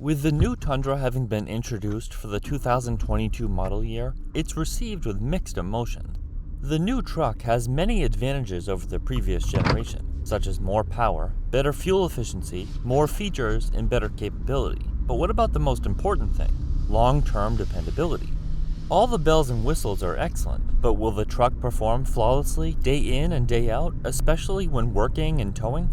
With the new Tundra having been introduced for the 2022 model year, it's received with mixed emotions. The new truck has many advantages over the previous generation, such as more power, better fuel efficiency, more features, and better capability. But what about the most important thing? Long-term dependability. All the bells and whistles are excellent, but will the truck perform flawlessly day in and day out, especially when working and towing?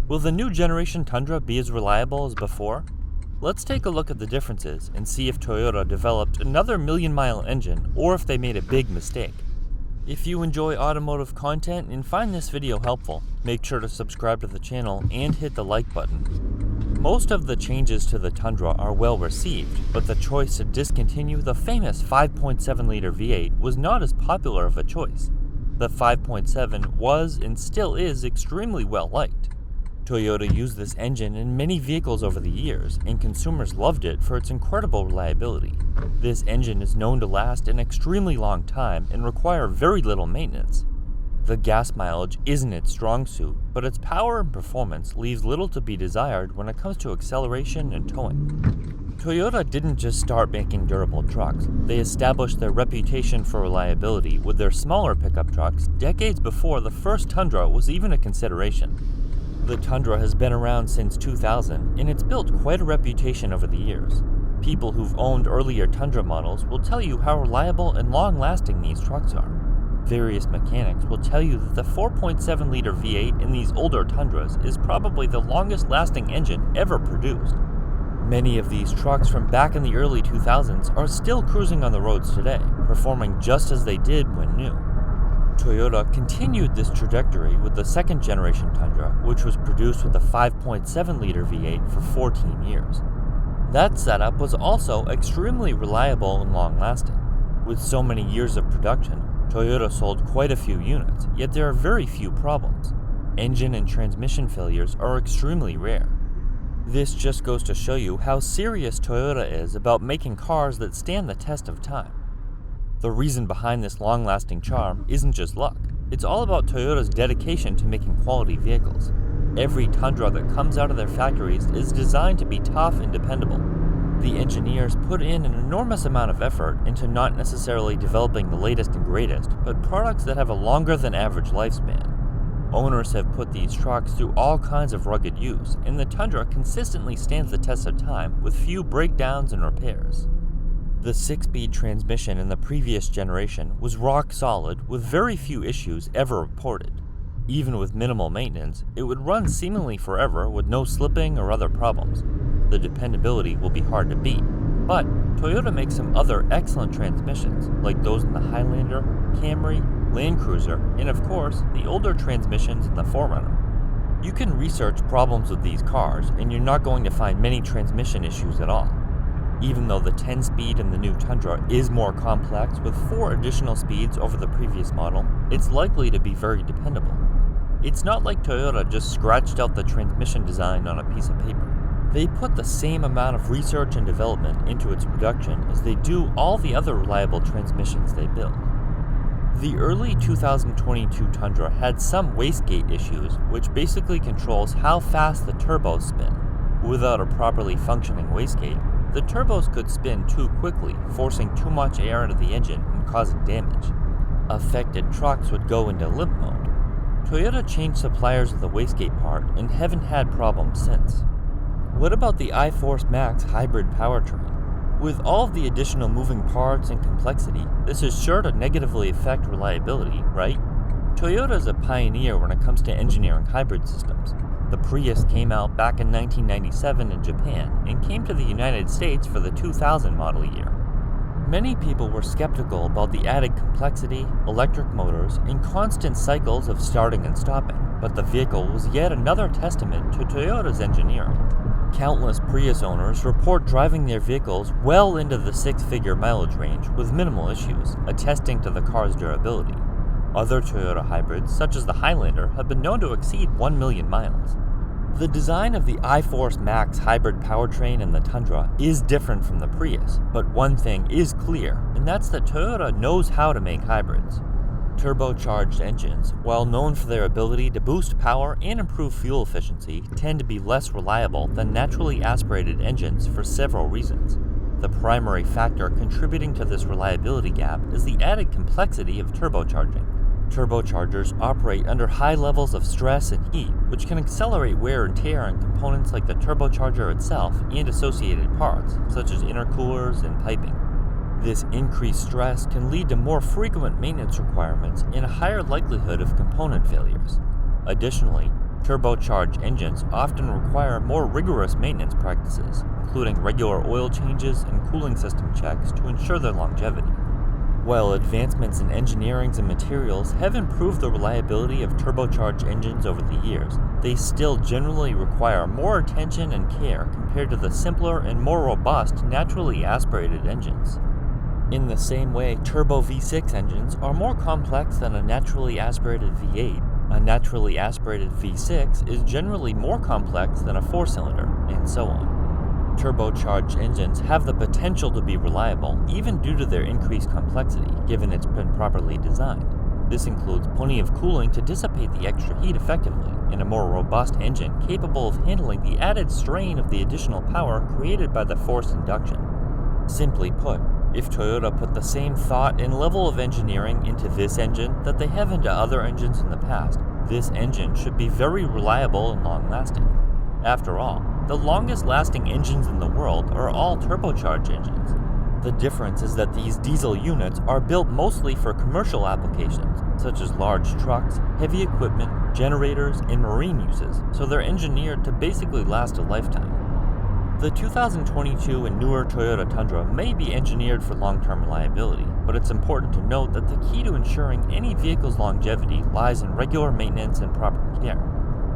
Will the new generation Tundra be as reliable as before? Let's take a look at the differences and see if Toyota developed another million-mile engine or if they made a big mistake. If you enjoy automotive content and find this video helpful, make sure to subscribe to the channel and hit the like button. Most of the changes to the Tundra are well received, but the choice to discontinue the famous 5.7-liter V8 was not as popular of a choice. The 5.7 was and still is extremely well liked. Toyota used this engine in many vehicles over the years, and consumers loved it for its incredible reliability. This engine is known to last an extremely long time and require very little maintenance. The gas mileage isn't its strong suit, but its power and performance leaves little to be desired when it comes to acceleration and towing. Toyota didn't just start making durable trucks, they established their reputation for reliability with their smaller pickup trucks decades before the first Tundra was even a consideration. The Tundra has been around since 2000, and it's built quite a reputation over the years. People who've owned earlier Tundra models will tell you how reliable and long-lasting these trucks are. Various mechanics will tell you that the 4.7-liter V8 in these older Tundras is probably the longest-lasting engine ever produced. Many of these trucks from back in the early 2000s are still cruising on the roads today, performing just as they did when new. Toyota continued this trajectory with the second generation Tundra, which was produced with a 5.7-liter V8 for 14 years. That setup was also extremely reliable and long-lasting. With so many years of production, Toyota sold quite a few units, yet there are very few problems. Engine and transmission failures are extremely rare. This just goes to show you how serious Toyota is about making cars that stand the test of time. The reason behind this long-lasting charm isn't just luck. It's all about Toyota's dedication to making quality vehicles. Every Tundra that comes out of their factories is designed to be tough and dependable. The engineers put in an enormous amount of effort into not necessarily developing the latest and greatest, but products that have a longer than average lifespan. Owners have put these trucks through all kinds of rugged use, and the Tundra consistently stands the test of time with few breakdowns and repairs. The 6-speed transmission in the previous generation was rock solid with very few issues ever reported. Even with minimal maintenance, it would run seemingly forever with no slipping or other problems. The dependability will be hard to beat, but Toyota makes some other excellent transmissions, like those in the Highlander, Camry, Land Cruiser, and of course, the older transmissions in the 4Runner. You can research problems with these cars, and you're not going to find many transmission issues at all. Even though the 10-speed in the new Tundra is more complex with 4 additional speeds over the previous model, it's likely to be very dependable. It's not like Toyota just scratched out the transmission design on a piece of paper. They put the same amount of research and development into its production as they do all the other reliable transmissions they build. The early 2022 Tundra had some wastegate issues, which basically controls how fast the turbos spin. Without a properly functioning wastegate, the turbos could spin too quickly, forcing too much air into the engine and causing damage. Affected trucks would go into limp mode. Toyota changed suppliers of the wastegate part and haven't had problems since. What about the iForce Max hybrid powertrain? With all of the additional moving parts and complexity, this is sure to negatively affect reliability, right? Toyota is a pioneer when it comes to engineering hybrid systems. The Prius came out back in 1997 in Japan and came to the United States for the 2000 model year. Many people were skeptical about the added complexity, electric motors, and constant cycles of starting and stopping, but the vehicle was yet another testament to Toyota's engineering. Countless Prius owners report driving their vehicles well into the 6-figure mileage range with minimal issues, attesting to the car's durability. Other Toyota hybrids, such as the Highlander, have been known to exceed 1 million miles. The design of the iForce Max hybrid powertrain in the Tundra is different from the Prius, but one thing is clear, and that's that Toyota knows how to make hybrids. Turbocharged engines, while known for their ability to boost power and improve fuel efficiency, tend to be less reliable than naturally aspirated engines for several reasons. The primary factor contributing to this reliability gap is the added complexity of turbocharging. Turbochargers operate under high levels of stress and heat, which can accelerate wear and tear on components like the turbocharger itself and associated parts, such as intercoolers and piping. This increased stress can lead to more frequent maintenance requirements and a higher likelihood of component failures. Additionally, turbocharged engines often require more rigorous maintenance practices, including regular oil changes and cooling system checks to ensure their longevity. While advancements in engineering and materials have improved the reliability of turbocharged engines over the years, they still generally require more attention and care compared to the simpler and more robust naturally aspirated engines. In the same way, turbo V6 engines are more complex than a naturally aspirated V8. A naturally aspirated V6 is generally more complex than a four-cylinder, and so on. Turbocharged engines have the potential to be reliable, even due to their increased complexity, given it's been properly designed. This includes plenty of cooling to dissipate the extra heat effectively, and a more robust engine capable of handling the added strain of the additional power created by the forced induction. Simply put, if Toyota put the same thought and level of engineering into this engine that they have into other engines in the past, this engine should be very reliable and long-lasting. After all, the longest-lasting engines in the world are all turbocharged engines. The difference is that these diesel units are built mostly for commercial applications, such as large trucks, heavy equipment, generators, and marine uses, so they're engineered to basically last a lifetime. The 2022 and newer Toyota Tundra may be engineered for long-term reliability, but it's important to note that the key to ensuring any vehicle's longevity lies in regular maintenance and proper care.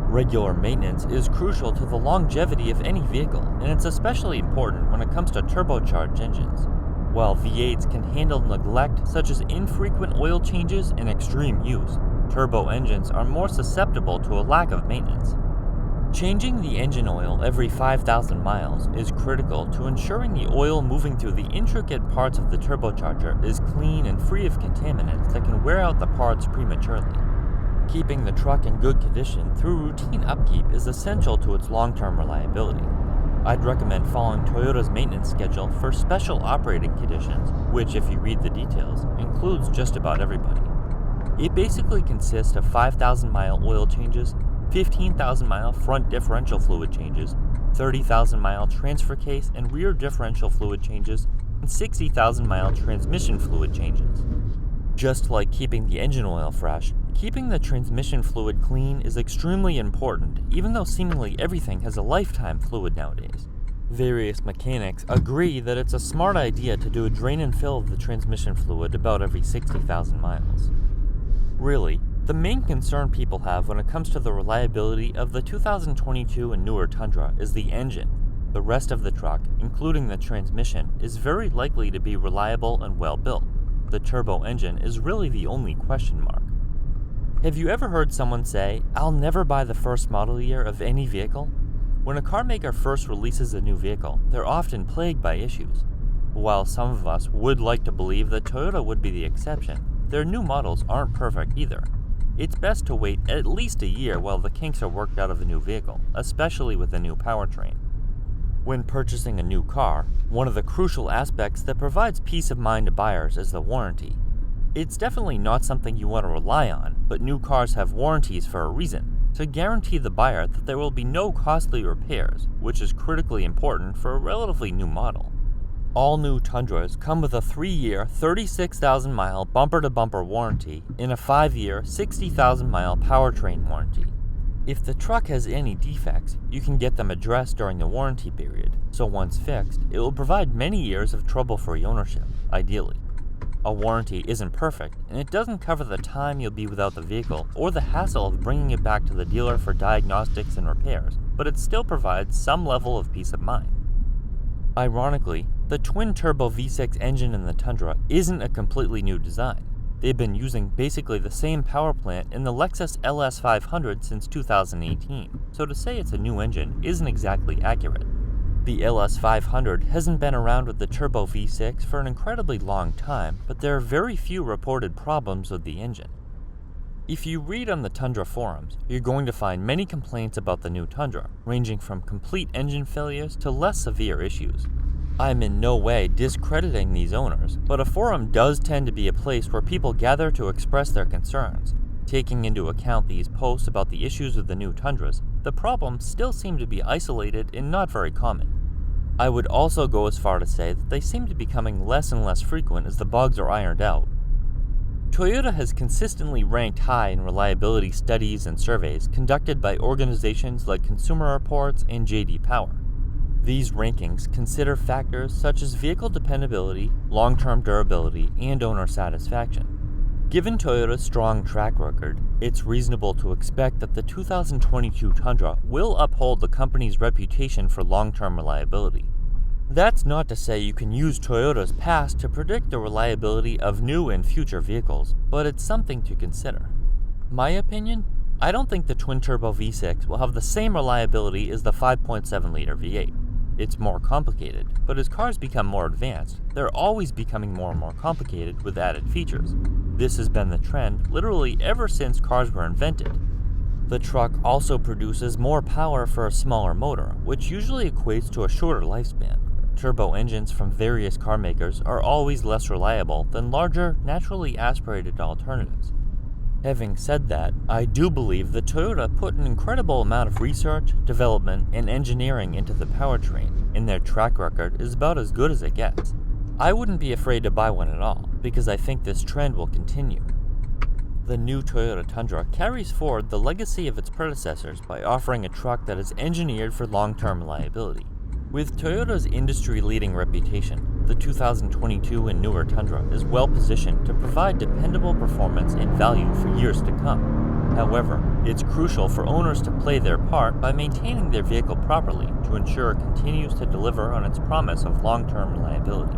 Regular maintenance is crucial to the longevity of any vehicle, and it's especially important when it comes to turbocharged engines. While V8s can handle neglect such as infrequent oil changes and extreme use, turbo engines are more susceptible to a lack of maintenance. Changing the engine oil every 5,000 miles is critical to ensuring the oil moving through the intricate parts of the turbocharger is clean and free of contaminants that can wear out the parts prematurely. Keeping the truck in good condition through routine upkeep is essential to its long-term reliability. I'd recommend following Toyota's maintenance schedule for special operating conditions, which, if you read the details, includes just about everybody. It basically consists of 5,000-mile oil changes, 15,000-mile front differential fluid changes, 30,000-mile transfer case and rear differential fluid changes, and 60,000-mile transmission fluid changes. Just like keeping the engine oil fresh, keeping the transmission fluid clean is extremely important, even though seemingly everything has a lifetime fluid nowadays. Various mechanics agree that it's a smart idea to do a drain and fill of the transmission fluid about every 60,000 miles. Really, the main concern people have when it comes to the reliability of the 2022 and newer Tundra is the engine. The rest of the truck, including the transmission, is very likely to be reliable and well built. The turbo engine is really the only question mark. Have you ever heard someone say, "I'll never buy the first model year of any vehicle"? When a car maker first releases a new vehicle, they're often plagued by issues. While some of us would like to believe that Toyota would be the exception, their new models aren't perfect either. It's best to wait at least a year while the kinks are worked out of the new vehicle, especially with the new powertrain. When purchasing a new car, one of the crucial aspects that provides peace of mind to buyers is the warranty. It's definitely not something you want to rely on, but new cars have warranties for a reason, to guarantee the buyer that there will be no costly repairs, which is critically important for a relatively new model. All new Tundras come with a 3-year, 36,000-mile bumper-to-bumper warranty and a 5-year, 60,000-mile powertrain warranty. If the truck has any defects, you can get them addressed during the warranty period, so once fixed, it will provide many years of trouble-free ownership, ideally. A warranty isn't perfect, and it doesn't cover the time you'll be without the vehicle or the hassle of bringing it back to the dealer for diagnostics and repairs, but it still provides some level of peace of mind. Ironically, the twin-turbo V6 engine in the Tundra isn't a completely new design. They've been using basically the same power plant in the Lexus LS500 since 2018, so to say it's a new engine isn't exactly accurate. The LS500 hasn't been around with the turbo V6 for an incredibly long time, but there are very few reported problems with the engine. If you read on the Tundra forums, you're going to find many complaints about the new Tundra, ranging from complete engine failures to less severe issues. I'm in no way discrediting these owners, but a forum does tend to be a place where people gather to express their concerns. Taking into account these posts about the issues with the new Tundras, the problems still seem to be isolated and not very common. I would also go as far to say that they seem to be becoming less and less frequent as the bugs are ironed out. Toyota has consistently ranked high in reliability studies and surveys conducted by organizations like Consumer Reports and J.D. Power. These rankings consider factors such as vehicle dependability, long-term durability, and owner satisfaction. Given Toyota's strong track record, it's reasonable to expect that the 2022 Tundra will uphold the company's reputation for long-term reliability. That's not to say you can use Toyota's past to predict the reliability of new and future vehicles, but it's something to consider. My opinion? I don't think the twin-turbo V6 will have the same reliability as the 5.7-liter V8. It's more complicated, but as cars become more advanced, they're always becoming more and more complicated with added features. This has been the trend literally ever since cars were invented. The truck also produces more power for a smaller motor, which usually equates to a shorter lifespan. Turbo engines from various car makers are always less reliable than larger, naturally aspirated alternatives. Having said that, I do believe that Toyota put an incredible amount of research, development, and engineering into the powertrain, and their track record is about as good as it gets. I wouldn't be afraid to buy one at all, because I think this trend will continue. The new Toyota Tundra carries forward the legacy of its predecessors by offering a truck that is engineered for long-term reliability. With Toyota's industry-leading reputation, the 2022 and newer Tundra is well positioned to provide dependable performance and value for years to come. However, it's crucial for owners to play their part by maintaining their vehicle properly to ensure it continues to deliver on its promise of long-term reliability.